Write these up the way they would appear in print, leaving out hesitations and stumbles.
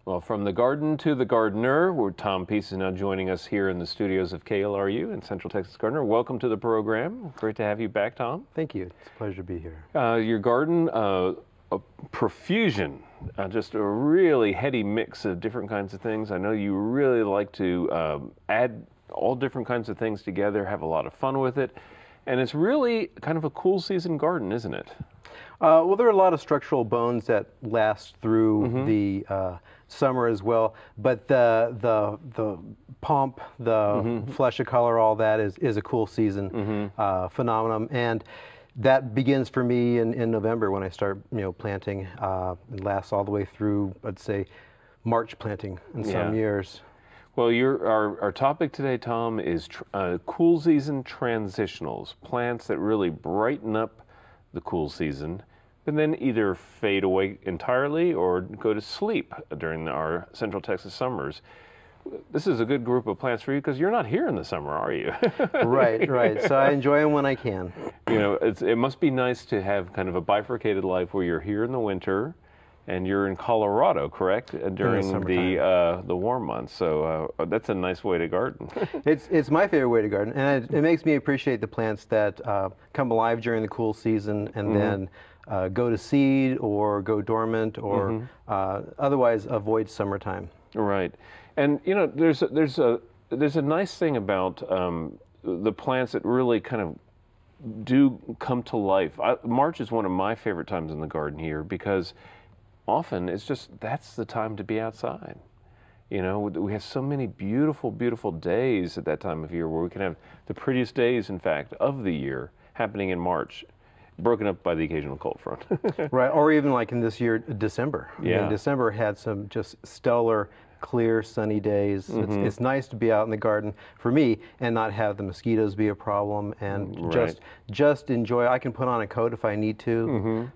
Well, from the garden to the gardener, Tom Peace is now joining us here in the studios of KLRU in Central Texas Gardener. Welcome to the program. Great to have you back, Tom. Thank you. It's a pleasure to be here. Your garden, a profusion, just a really heady mix of different kinds of things. I know you really like to add all different kinds of things together, have a lot of fun with it. And it's really kind of a cool season garden, isn't it? Well, there are a lot of structural bones that last through the summer as well, but the pomp, the flesh of color, all that is a cool season phenomenon, and that begins for me in November when I start planting. It lasts all the way through, I'd say, March planting in some years. Well, our topic today, Tom, is cool season transitionals, plants that really brighten up the cool season, but then either fade away entirely or go to sleep during our Central Texas summers. This is a good group of plants for you because you're not here in the summer, are you? Right. So I enjoy them when I can. It must be nice to have kind of a bifurcated life where you're here in the winter and you're in Colorado, correct? During the warm months. So that's a nice way to garden. It's my favorite way to garden, and it makes me appreciate the plants that come alive during the cool season and then go to seed or go dormant or otherwise avoid summertime. Right, and there's a nice thing about the plants that really kind of do come to life. March is one of my favorite times in the garden here because often it's just that's the time to be outside. We have so many beautiful, beautiful days at that time of year where we can have the prettiest days, in fact, of the year happening in March, broken up by the occasional cold front. Right, or even like in this year, December. Yeah. I mean, December had some just stellar, clear, sunny days. It's nice to be out in the garden for me and not have the mosquitoes be a problem and just enjoy. I can put on a coat if I need to,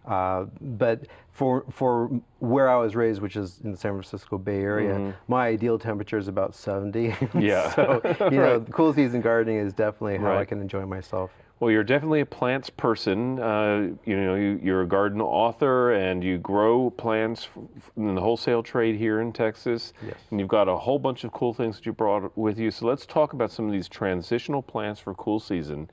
but for where I was raised, which is in the San Francisco Bay Area, my ideal temperature is about 70. Yeah. So the cool season gardening is definitely how I can enjoy myself. Well, you're definitely a plants person. You're a garden author, and you grow plants in the wholesale trade here in Texas. Yes. And you've got a whole bunch of cool things that you brought with you. So let's talk about some of these transitional plants for cool season.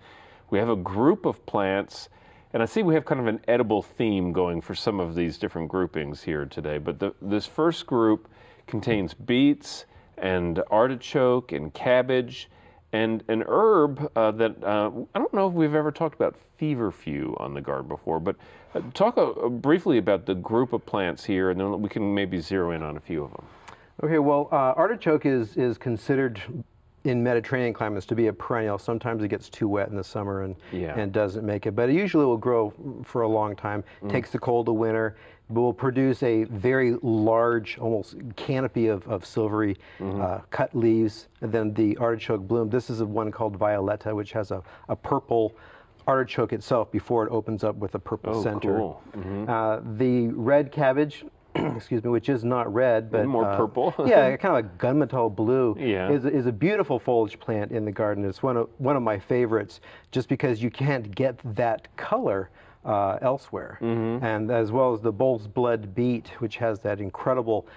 We have a group of plants, and I see we have kind of an edible theme going for some of these different groupings here today. But this first group contains beets and artichoke and cabbage, and an herb that I don't know if we've ever talked about feverfew on the garden before, but talk briefly about the group of plants here, and then we can maybe zero in on a few of them. Okay, well, artichoke is considered in Mediterranean climates to be a perennial. Sometimes it gets too wet in the summer and doesn't make it, but it usually will grow for a long time. Takes the cold of winter, will produce a very large, almost canopy of silvery cut leaves, and then the artichoke bloom. This is one called Violetta, which has a purple artichoke itself before it opens up with a purple center. Cool. The red cabbage, excuse me, which is not red, but more purple. Yeah, kind of a gunmetal blue. Yeah. is a beautiful foliage plant in the garden. It's one of my favorites, just because you can't get that color elsewhere. And as well as the bull's blood beet, which has that incredible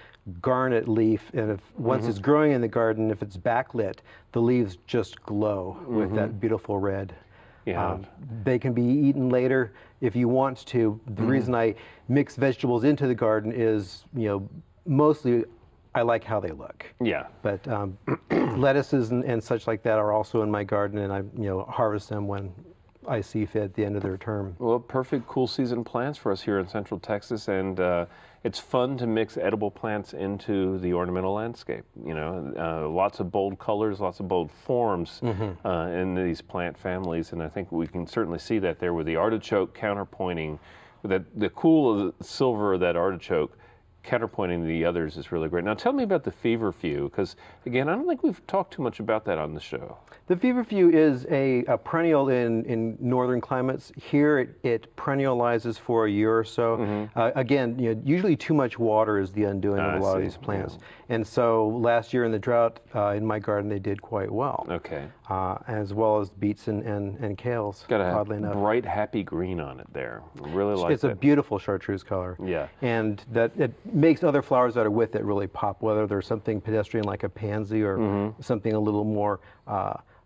garnet leaf, and once it's growing in the garden, if it's backlit, the leaves just glow with that beautiful red. Yeah. They can be eaten later if you want to. The reason I mix vegetables into the garden is, mostly I like how they look. Yeah. But lettuces and such like that are also in my garden, and I harvest them when I see fit at the end of their term. Well, perfect cool season plants for us here in Central Texas, and it's fun to mix edible plants into the ornamental landscape. Lots of bold colors, lots of bold forms in these plant families, and I think we can certainly see that there with the artichoke counterpointing, the cool silver of that artichoke counterpointing the others is really great. Now tell me about the feverfew, because again, I don't think we've talked too much about that on the show. The feverfew is a perennial in northern climates. Here it perennializes for a year or so. Again, usually too much water is the undoing of a lot of these plants. And so last year in the drought in my garden, they did quite well. Okay. as well as beets and kales. Got a oddly enough, bright, happy green on it there. I really like it. It's a beautiful chartreuse color. Yeah. And that it makes other flowers that are with it really pop, whether there's something pedestrian like a pansy or something a little more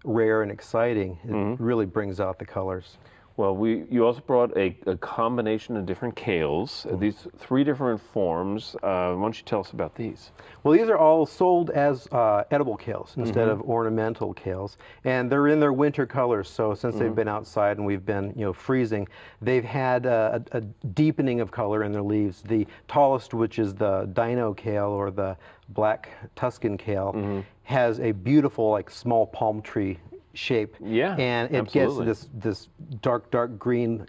rare and exciting. It really brings out the colors. Well, you also brought a combination of different kales, these 3 different forms. Why don't you tell us about these? Well, these are all sold as edible kales instead of ornamental kales, and they're in their winter colors. So since they've been outside and we've been, freezing, they've had a deepening of color in their leaves. The tallest, which is the Dino kale or the black Tuscan kale, has a beautiful, like small palm tree shape. Yeah, and it absolutely. gets this dark green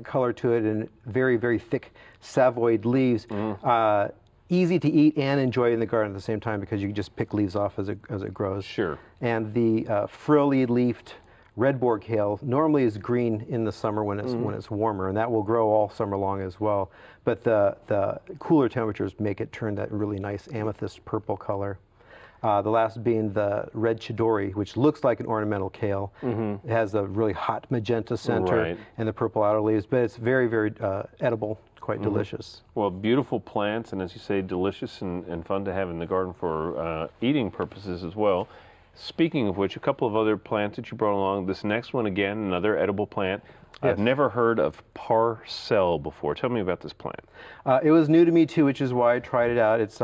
color to it, and very, very thick savoyed leaves. Easy to eat and enjoy in the garden at the same time because you can just pick leaves off as it grows. Sure. And the frilly leafed red boar kale normally is green in the summer when it's warmer, and that will grow all summer long as well. But the cooler temperatures make it turn that really nice amethyst purple color. The last being the red Chidori, which looks like an ornamental kale. It has a really hot magenta center and the purple outer leaves, but it's very, very edible, quite delicious. Well, beautiful plants, and as you say, delicious and fun to have in the garden for eating purposes as well. Speaking of which, a couple of other plants that you brought along. This next one, again, another edible plant. Yes. I've never heard of Parcel before. Tell me about this plant. It was new to me too, which is why I tried it out. It's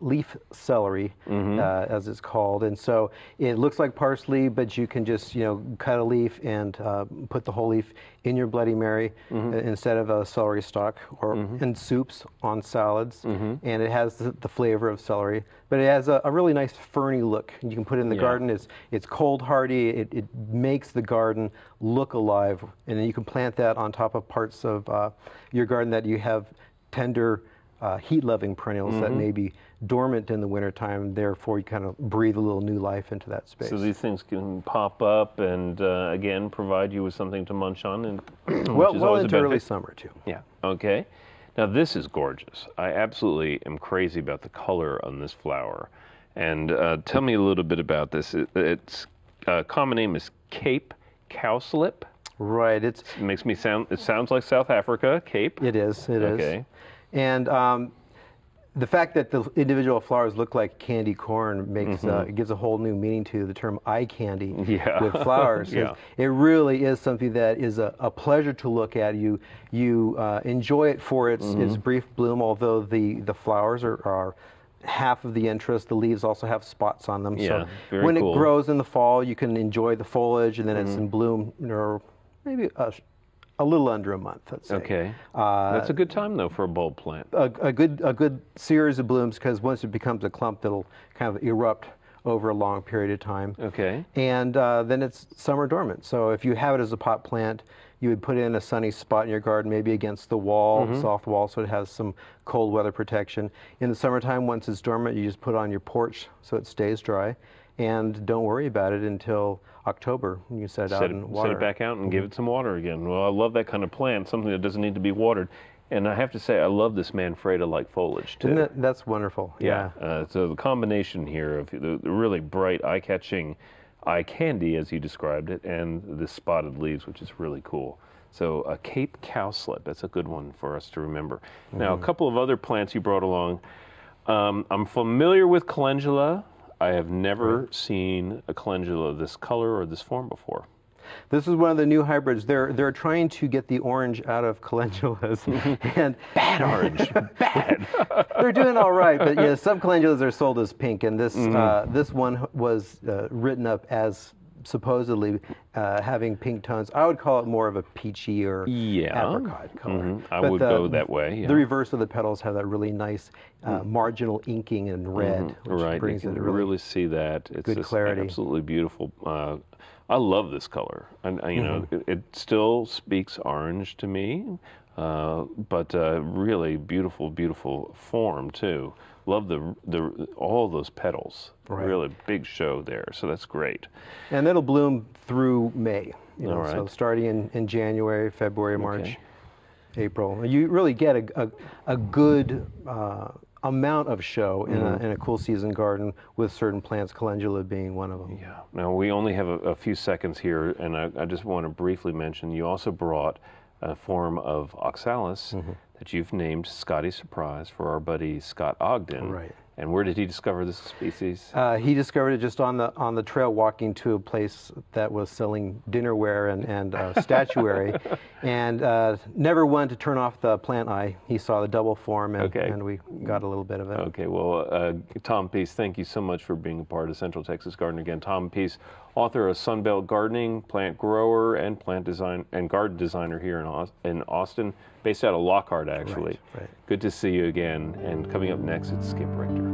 leaf celery, as it's called, and so it looks like parsley, but you can just cut a leaf and put the whole leaf in your Bloody Mary instead of a celery stalk, or in soups, on salads, and it has the flavor of celery, but it has a really nice ferny look. You can put it in the garden. It's cold hardy. It makes the garden look alive, and then you can plant that on top of parts of your garden that you have tender, heat-loving perennials that may be dormant in the wintertime. Therefore, you kind of breathe a little new life into that space. So these things can pop up and, again, provide you with something to munch on. And well into early summer, too. Yeah, okay. Now, this is gorgeous. I absolutely am crazy about the color on this flower. And tell me a little bit about this. Its common name is Cape cowslip. Right. It sounds like South Africa, Cape. It is. It is. Okay. And the fact that the individual flowers look like candy corn makes gives a whole new meaning to the term eye candy with flowers. It really is something that is a pleasure to look at. You enjoy it for its brief bloom, although the flowers are half of the interest. The leaves also have spots on them. Yeah, so when it grows in the fall, you can enjoy the foliage, and then it's in bloom, maybe a little under a month, let's say. Okay. That's a good time, though, for a bulb plant. A good series of blooms, because once it becomes a clump, it'll kind of erupt over a long period of time. Okay. And then it's summer dormant. So if you have it as a pot plant, you would put it in a sunny spot in your garden, maybe against the wall, soft wall, so it has some cold weather protection. In the summertime, once it's dormant, you just put it on your porch so it stays dry. And don't worry about it until October. You can set it out and water. Set it back out and give it some water again. Well, I love that kind of plant, something that doesn't need to be watered. And I have to say, I love this Manfreda-like foliage, too. That's wonderful. Yeah. So the combination here of the really bright, eye-catching eye candy, as you described it, and the spotted leaves, which is really cool. So a Cape cowslip, that's a good one for us to remember. Now, a couple of other plants you brought along. I'm familiar with Calendula. I have never seen a calendula of this color or this form before. This is one of the new hybrids. They're trying to get the orange out of calendulas. And bad orange, bad. They're doing all right, but some calendulas are sold as pink, and this this one was written up as supposedly having pink tones. I would call it more of a peachy or apricot color. I would go that way. Yeah. The reverse of the petals have that really nice marginal inking in red, which brings you can it really see that. It's good clarity. Absolutely beautiful. I love this color, and you know, it still speaks orange to me, but really beautiful, beautiful form too. Love all those petals. Really big show there, so that's great. And it'll bloom through May. So starting in January, February, March, April. You really get a good amount of show in a cool season garden with certain plants, Calendula being one of them. Yeah. Now we only have a few seconds here, and I just want to briefly mention you also brought a form of Oxalis that you've named Scotty Surprise for our buddy Scott Ogden. Right. And where did he discover this species? He discovered it just on the trail, walking to a place that was selling dinnerware and statuary, and never wanted to turn off the plant eye. He saw the double form, and we got a little bit of it. Okay, well, Tom Peace, thank you so much for being a part of Central Texas Garden. Again, Tom Peace, author of Sunbelt Gardening, plant grower, and plant design and garden designer here in Austin, based out of Lockhart, actually. Right. Good to see you again. And coming up next, it's Skip Richter.